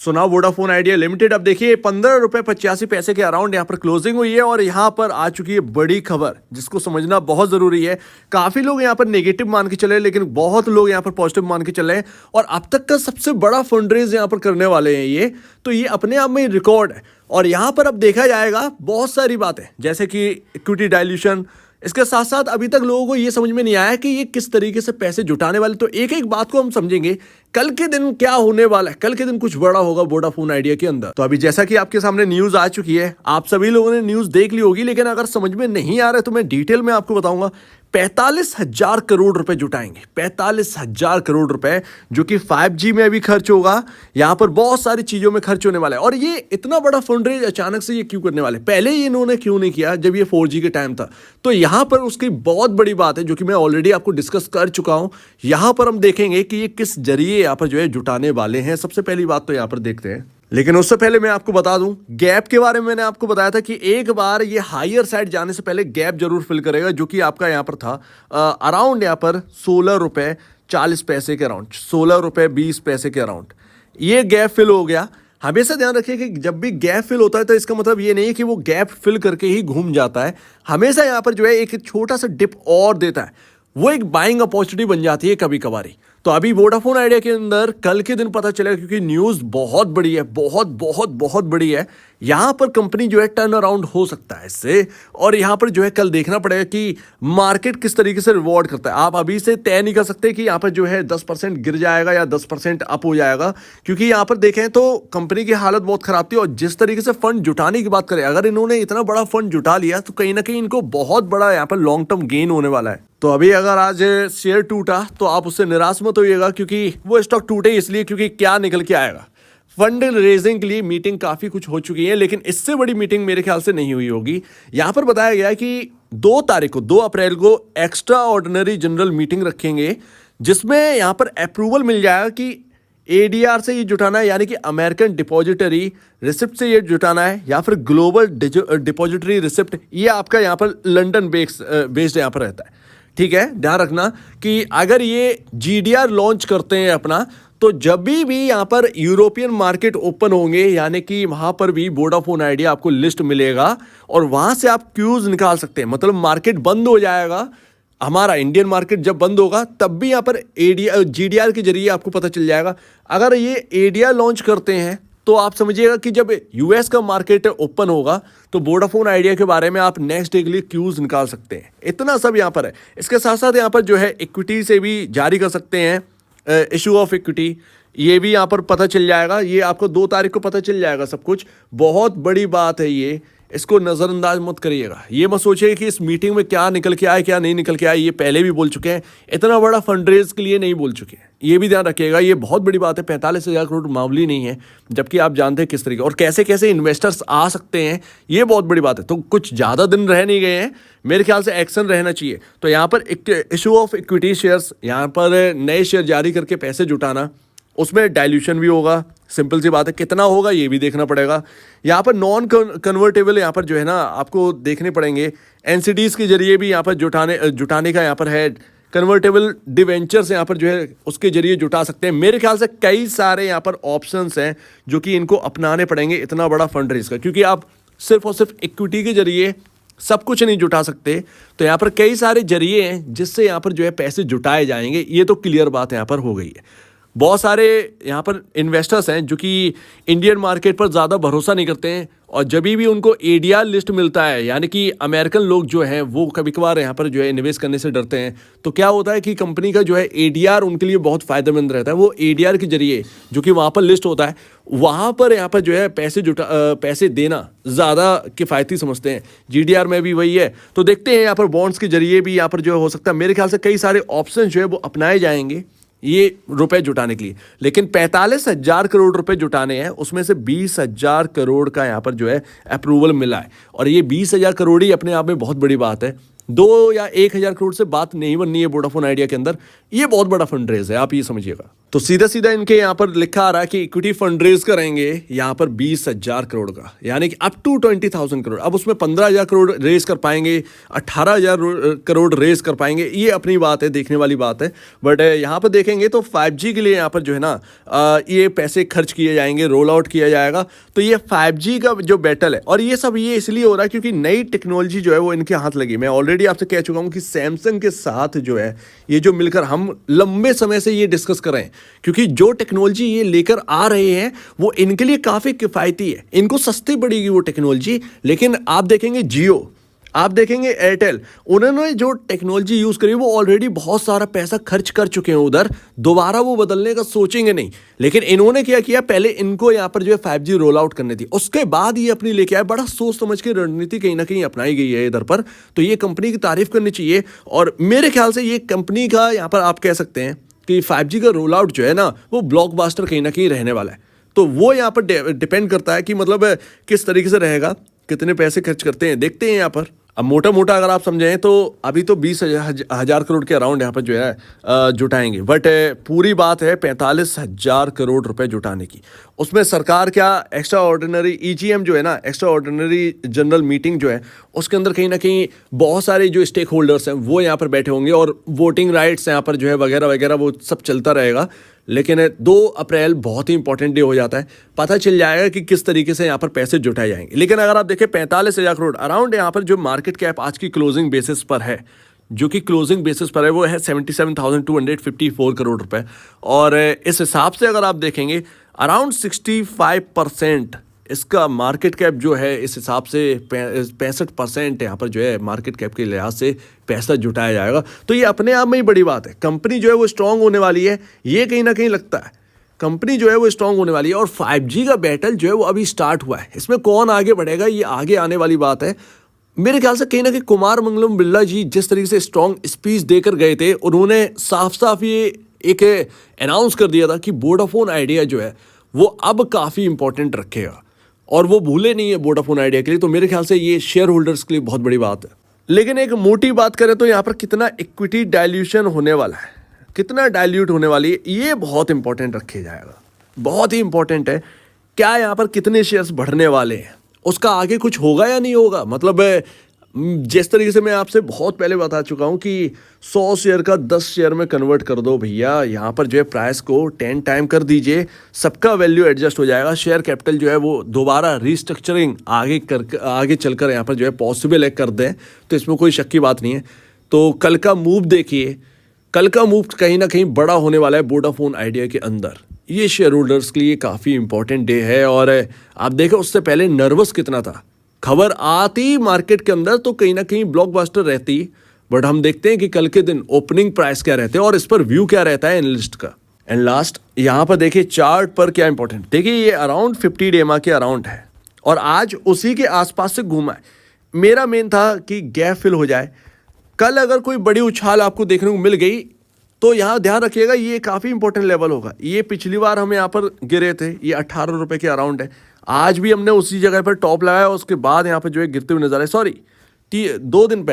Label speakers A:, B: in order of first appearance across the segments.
A: सुना Vodafone idea limited अब देखिए 15 रुपए 85 पैसे के अराउंड यहाँ पर क्लोजिंग हुई है और यहाँ पर आ चुकी है बड़ी खबर जिसको समझना बहुत जरूरी है। काफी लोग यहाँ पर नेगेटिव मान के चले लेकिन बहुत लोग यहाँ पर पॉजिटिव मान के चले और अब तक का सबसे बड़ा फंड रेज यहाँ पर करने वाले हैं ये, तो ये अपने आप में रिकॉर्ड है। और यहाँ पर अब देखा जाएगा बहुत सारी बातें जैसे कि इक्विटी डाइल्यूशन, इसके साथ साथ अभी तक लोगों को ये समझ में नहीं आया कि ये किस तरीके से पैसे जुटाने वाले, तो एक एक बात को हम समझेंगे। कल के दिन क्या होने वाला है, कल के दिन कुछ बड़ा होगा वोडाफोन आइडिया के अंदर। तो अभी जैसा कि आपके सामने न्यूज आ चुकी है, आप सभी लोगों ने न्यूज देख ली होगी, लेकिन अगर समझ में नहीं आ रहा है तो मैं डिटेल में आपको बताऊंगा। 45,000 करोड़ रुपए जुटाएंगे, 45,000 करोड़ रुपए, जो कि 5G में भी खर्च होगा, यहाँ पर बहुत सारी चीजों में खर्च होने वाला है। और ये इतना बड़ा फंड रेज अचानक से ये क्यों करने वाले, पहले ये इन्होंने क्यों नहीं किया जब ये 4G के टाइम था। तो यहाँ पर उसकी बहुत बड़ी बात है जो कि मैं ऑलरेडी आपको डिस्कस कर चुका हूँ। यहाँ पर हम देखेंगे कि ये किस जरिए यहाँ पर जो है जुटाने वाले हैं। सबसे पहली बात तो यहाँ पर देखते हैं, लेकिन उससे पहले मैं आपको बता दूं गैप के बारे में। मैंने आपको बताया था कि एक बार ये हायर साइड जाने से पहले गैप जरूर फिल करेगा, जो कि आपका यहाँ पर था अराउंड यहाँ पर 16 रुपए 40 पैसे के अराउंड, 16 रुपए 20 पैसे के अराउंड ये गैप फिल हो गया। हमेशा ध्यान रखिए कि जब भी गैप फिल होता है तो इसका मतलब ये नहीं है कि वो गैप फिल करके ही घूम जाता है। हमेशा यहाँ पर जो है एक छोटा सा डिप और देता है, वो एक बाइंग अपॉर्चुनिटी बन जाती है कभी कभारी। तो अभी वोडाफोन आइडिया के अंदर कल के दिन पता चलेगा, क्योंकि न्यूज़ बहुत बड़ी है, बहुत बहुत बहुत बड़ी है। यहाँ पर कंपनी जो है टर्न अराउंड हो सकता है इससे, और यहाँ पर जो है कल देखना पड़ेगा कि मार्केट किस तरीके से रिवॉर्ड करता है। आप अभी से तय नहीं कर सकते कि यहाँ पर जो है 10% गिर जाएगा या 10% अप हो जाएगा, क्योंकि यहाँ पर देखें तो कंपनी की हालत बहुत खराब थी। और जिस तरीके से फंड जुटाने की बात करें, अगर इन्होंने इतना बड़ा फंड जुटा लिया तो कहीं ना कहीं इनको बहुत बड़ा यहाँ पर लॉन्ग टर्म गेन होने वाला है। तो अभी अगर आज शेयर टूटा तो आप उससे निराश मत होइएगा, क्योंकि वो स्टॉक टूटे इसलिए क्योंकि क्या निकल के आएगा। फंड रेजिंग के लिए मीटिंग काफ़ी कुछ हो चुकी है, लेकिन इससे बड़ी मीटिंग मेरे ख्याल से नहीं हुई होगी। यहाँ पर बताया गया है कि 2 अप्रैल को एक्स्ट्रा ऑर्डिनरी जनरल मीटिंग रखेंगे, जिसमें यहाँ पर अप्रूवल मिल जाएगा कि ADR से ये जुटाना है, यानी कि अमेरिकन डिपॉजिटरी रिसिप्ट से ये जुटाना है, या फिर ग्लोबल डिपॉजिटरी रिसिप्ट, ये आपका यहाँ पर लंदन बेस्ड यहाँ पर रहता है। ठीक है, ध्यान रखना कि अगर ये GDR लॉन्च करते हैं अपना, तो जब भी यहाँ पर यूरोपियन मार्केट ओपन होंगे, यानी कि वहाँ पर भी वोडाफोन आइडिया आपको लिस्ट मिलेगा और वहाँ से आप क्यूज निकाल सकते हैं। मतलब मार्केट बंद हो जाएगा, हमारा इंडियन मार्केट जब बंद होगा तब भी यहाँ पर GDR के जरिए आपको पता चल जाएगा। अगर ये ADR लॉन्च करते हैं तो आप समझिएगा कि जब US का मार्केट ओपन होगा तो वोडाफोन आइडिया के बारे में आप नेक्स्ट डे के लिए क्यूज निकाल सकते हैं। इतना सब यहाँ पर है। इसके साथ साथ यहाँ पर जो है इक्विटी से भी जारी कर सकते हैं, इशू ऑफ इक्विटी, ये भी यहाँ पर पता चल जाएगा। ये आपको 2 तारीख को पता चल जाएगा सब कुछ। बहुत बड़ी बात है ये, इसको नज़रअंदाज मत करिएगा। ये मत सोचिए कि इस मीटिंग में क्या निकल के आए क्या नहीं निकल के आए, ये पहले भी बोल चुके हैं, इतना बड़ा फंड रेज के लिए नहीं बोल चुके हैं। ये भी ध्यान रखिएगा, ये बहुत बड़ी बात है। 45,000 करोड़ मामूली नहीं है, जबकि आप जानते हैं किस तरीके और कैसे कैसे इन्वेस्टर्स आ सकते हैं, ये बहुत बड़ी बात है। तो कुछ ज़्यादा दिन रह नहीं गए हैं, मेरे ख्याल से एक्शन रहना चाहिए। तो यहाँ पर एक इशू ऑफ इक्विटी शेयर्स, यहाँ पर नए शेयर जारी करके पैसे जुटाना, उसमें डाइल्यूशन भी होगा। सिंपल सी बात है, कितना होगा ये भी देखना पड़ेगा। यहाँ पर नॉन कन्वर्टेबल यहाँ पर जो है ना आपको देखने पड़ेंगे। NCDs के जरिए भी यहाँ पर जुटाने का यहाँ पर है। कन्वर्टेबल डिवेंचर्स यहाँ पर जो है उसके जरिए जुटा सकते हैं। मेरे ख्याल से कई सारे यहाँ पर ऑप्शंस हैं जो कि इनको अपनाने पड़ेंगे इतना बड़ा फंड रेज का, क्योंकि आप सिर्फ और सिर्फ इक्विटी के जरिए सब कुछ नहीं जुटा सकते। तो यहाँ पर कई सारे जरिए हैं जिससे यहाँ पर जो है पैसे जुटाए जाएंगे, ये तो क्लियर बात यहाँ पर हो गई है। बहुत सारे यहाँ पर इन्वेस्टर्स हैं जो कि इंडियन मार्केट पर ज़्यादा भरोसा नहीं करते हैं, और जब भी उनको ADR लिस्ट मिलता है, यानी कि अमेरिकन लोग जो हैं वो कभी कभार यहाँ पर जो है निवेश करने से डरते हैं। तो क्या होता है कि कंपनी का जो है ADR उनके लिए बहुत फ़ायदेमंद रहता है। वो ADR के जरिए जो कि वहाँ पर लिस्ट होता है, वहाँ पर यहाँ पर जो है पैसे देना ज़्यादा किफ़ायती समझते हैं। GDR में भी वही है। तो देखते हैं यहाँ पर बॉन्ड्स के जरिए भी यहाँ पर जो है हो सकता है। मेरे ख्याल से कई सारे ऑप्शन जो है वो अपनाए जाएंगे ये रुपए जुटाने के लिए। लेकिन 45,000 करोड़ रुपए जुटाने हैं, उसमें से 20,000 करोड़ का यहाँ पर जो है अप्रूवल मिला है। और ये 20,000 करोड़ ही अपने आप में बहुत बड़ी बात है। 2 या 1,000 करोड़ से बात नहीं बननी है वोडाफोन आइडिया के अंदर। ये बहुत बड़ा फंड रेज है, आप ये समझिएगा। तो सीधा सीधा इनके यहाँ पर लिखा आ रहा है कि इक्विटी फंड रेज करेंगे यहाँ पर 20,000 करोड़ का, यानी कि अप टू 20,000 करोड़। अब उसमें 15,000 करोड़ रेज कर पाएंगे, 18,000 करोड़ रेज कर पाएंगे, ये अपनी बात है, देखने वाली बात है। बट यहाँ पर देखेंगे तो 5G के लिए यहाँ पर जो है ना ये पैसे खर्च किए जाएंगे, रोल आउट किया जाएगा। तो ये 5G का जो बैटल है, और ये सब ये इसलिए हो रहा है क्योंकि नई टेक्नोलॉजी जो है वो इनके हाथ लगी। मैं ऑलरेडी आपसे कह चुका हूँ कि सैमसंग के साथ जो है ये जो मिलकर हम लंबे समय से ये डिस्कस कर रहे हैं, क्योंकि जो टेक्नोलॉजी ये लेकर आ रहे हैं वो इनके लिए काफ़ी किफ़ायती है। इनको सस्ती पड़ेगी वो टेक्नोलॉजी, लेकिन आप देखेंगे जियो, आप देखेंगे एयरटेल, उन्होंने जो टेक्नोलॉजी यूज़ करी वो ऑलरेडी बहुत सारा पैसा खर्च कर चुके हैं उधर, दोबारा वो बदलने का सोचेंगे नहीं। लेकिन इन्होंने क्या किया, पहले इनको यहाँ पर जो है 5G रोल आउट करनी थी, उसके बाद ये अपनी लेके आए। बड़ा सोच समझ के रणनीति कहीं ना कहीं अपनाई गई है इधर पर, तो ये कंपनी की तारीफ करनी चाहिए। और मेरे ख्याल से ये कंपनी का यहाँ पर आप कह सकते हैं कि 5G का रोल आउट जो है ना वो ब्लॉकबस्टर कहीं ना कहीं रहने वाला है। तो वो यहाँ पर डिपेंड करता है कि मतलब किस तरीके से रहेगा, कितने पैसे खर्च करते हैं, देखते हैं यहाँ पर। अब मोटा मोटा अगर आप समझें तो अभी तो 20,000 करोड़ के अराउंड यहाँ पर जो है जुटाएंगे, बट पूरी बात है 45,000 करोड़ रुपए जुटाने की। उसमें सरकार क्या एक्स्ट्रा ऑर्डिनरी EGM जो है ना, एक्स्ट्रा ऑर्डिनरी जनरल मीटिंग जो है, उसके अंदर कहीं ना कहीं बहुत सारे जो स्टेक होल्डर्स हैं वो यहाँ पर बैठे होंगे, और वोटिंग राइट्स यहाँ पर जो है वगैरह वगैरह वो सब चलता रहेगा। लेकिन 2 अप्रैल बहुत ही इंपॉर्टेंट डे हो जाता है, पता चल जाएगा कि किस तरीके से यहाँ पर पैसे जुटाए जाएंगे। लेकिन अगर आप देखें 45,000 करोड़ अराउंड यहाँ पर जो मार्केट कैप आज की क्लोजिंग बेसिस पर है, जो कि क्लोजिंग बेसिस पर है वो है 77,254 करोड़ रुपए। और इस हिसाब से अगर आप देखेंगे अराउंड 65% इसका मार्केट कैप जो है, इस हिसाब से 65% यहाँ पर जो है मार्केट कैप के लिहाज से पैसा जुटाया जाएगा। तो ये अपने आप में ही बड़ी बात है। कंपनी जो है वो स्ट्रांग होने वाली है, ये कहीं ना कहीं लगता है कंपनी जो है वो स्ट्रांग होने वाली है। और 5G का बैटल जो है वो अभी स्टार्ट हुआ है, इसमें कौन आगे बढ़ेगा ये आगे आने वाली बात है। मेरे ख्याल से कहीं ना कहीं कुमार मंगलम बिरला जी जिस तरीके से स्ट्रांग स्पीच देकर गए थे, उन्होंने साफ साफ ये एक अनाउंस कर दिया था कि वोडाफोन आइडिया जो है वो अब काफ़ी इंपॉर्टेंट रखेगा, और वो भूले नहीं है वोडाफोन आइडिया के लिए। तो मेरे ख्याल से ये शेयर होल्डर्स के लिए बहुत बड़ी बात है। लेकिन एक मोटी बात करें तो यहाँ पर कितना इक्विटी डाइल्यूशन होने वाला है, कितना डाइल्यूट होने वाली है, ये बहुत इंपॉर्टेंट रखे जाएगा, बहुत ही इंपॉर्टेंट है। क्या यहाँ पर कितने शेयर्स बढ़ने वाले हैं, उसका आगे कुछ होगा या नहीं होगा। मतलब जिस तरीके से मैं आपसे बहुत पहले बता चुका हूँ कि 100 शेयर का 10 शेयर में कन्वर्ट कर दो भैया, यहाँ पर जो है प्राइस को 10 टाइम कर दीजिए, सबका वैल्यू एडजस्ट हो जाएगा। शेयर कैपिटल जो है वो दोबारा रीस्ट्रक्चरिंग आगे चलकर यहाँ पर जो है पॉसिबल है कर दें, तो इसमें कोई शक की बात नहीं है। तो कल का मूव देखिए, कल का मूव कहीं ना कहीं बड़ा होने वाला है वोडाफोन आइडिया के अंदर। ये शेयर होल्डर्स के लिए काफ़ी इंपॉर्टेंट डे है। और आप देखें उससे पहले नर्वस कितना था, खबर आती मार्केट के अंदर तो कहीं ना कहीं ब्लॉकबस्टर रहती, बट हम देखते हैं कि कल के दिन ओपनिंग प्राइस क्या रहते हैं और इस पर व्यू क्या रहता है एनालिस्ट का। एंड लास्ट यहाँ पर देखिए चार्ट पर क्या इंपॉर्टेंट, देखिए ये अराउंड 50 डेमा के अराउंड है और आज उसी के आसपास से घूमा है। मेरा मेन था कि गैप फिल हो जाए, कल अगर कोई बड़ी उछाल आपको देखने को मिल गई तो यहाँ ध्यान रखिएगा ये काफ़ी इंपॉर्टेंट लेवल होगा। ये पिछली बार हम यहाँ पर गिरे थे, ये 18 रुपये के अराउंड है, आज भी हमने उसी जगह पर टॉप लगाया, उसके बाद यहाँ पर जो है गिरते हुए नजर आए। सॉरी 2 दिन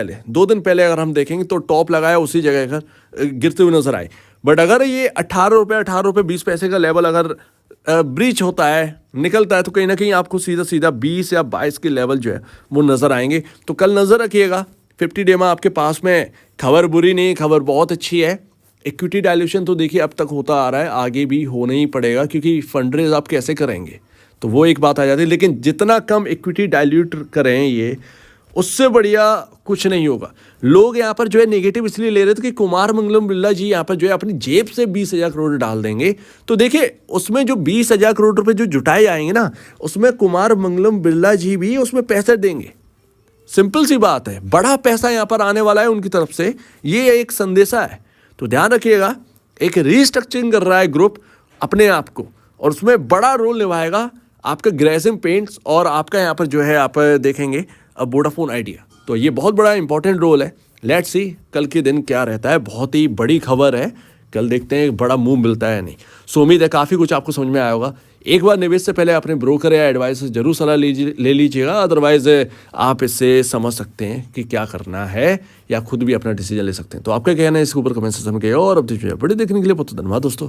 A: पहले अगर हम देखेंगे तो टॉप लगाया उसी जगह पर गिरते हुए नजर आए। बट अगर ये 18 रुपये 20 पैसे का लेवल अगर ब्रीच होता है, निकलता है, तो कहीं ना कहीं आपको सीधा 20 या 22 के लेवल जो है वो नज़र आएंगे। तो कल नज़र रखिएगा 50 डेमा आपके पास में। खबर बुरी नहीं, खबर बहुत अच्छी है। इक्विटी डाइल्यूशन तो देखिए अब तक होता आ रहा है, आगे भी होना ही पड़ेगा, क्योंकि फंड रेज आप कैसे करेंगे तो वो एक बात आ जाती है। लेकिन जितना कम इक्विटी डाइल्यूट करें ये, उससे बढ़िया कुछ नहीं होगा। लोग यहाँ पर जो है नेगेटिव इसलिए ले रहे थे कि कुमार मंगलम बिरला जी यहाँ पर जो है अपनी जेब से 20,000 करोड़ डाल देंगे। तो देखिए उसमें जो 20,000 करोड़ रुपए जो जुटाए जाएंगे ना, उसमें कुमार मंगलम बिरला जी भी उसमें पैसे देंगे। सिंपल सी बात है, बड़ा पैसा यहाँ पर आने वाला है उनकी तरफ से, ये एक संदेशा है। तो ध्यान रखिएगा, एक रीस्ट्रक्चरिंग कर रहा है ग्रुप अपने आप को, और उसमें बड़ा रोल निभाएगा आपका ग्रेसिम पेंट्स और आपका यहाँ पर जो है आप देखेंगे अब वोडाफोन आइडिया। तो ये बहुत बड़ा इंपॉर्टेंट रोल है। लेट्स सी कल के दिन क्या रहता है, बहुत ही बड़ी खबर है, कल देखते हैं बड़ा मूव मिलता है नहीं। सो उम्मीद है काफ़ी कुछ आपको समझ में आया होगा। एक बार निवेश से पहले अपने ब्रोकर या एडवाइस से जरूर सलाह ले लीजिएगा, अदरवाइज आप इससे समझ सकते हैं कि क्या करना है या खुद भी अपना डिसीजन ले सकते हैं। तो आपका कहना है इसके ऊपर कमेंट सेक्शन में कहिए, और अब बड़े देखने के लिए बहुत धन्यवाद दोस्तों।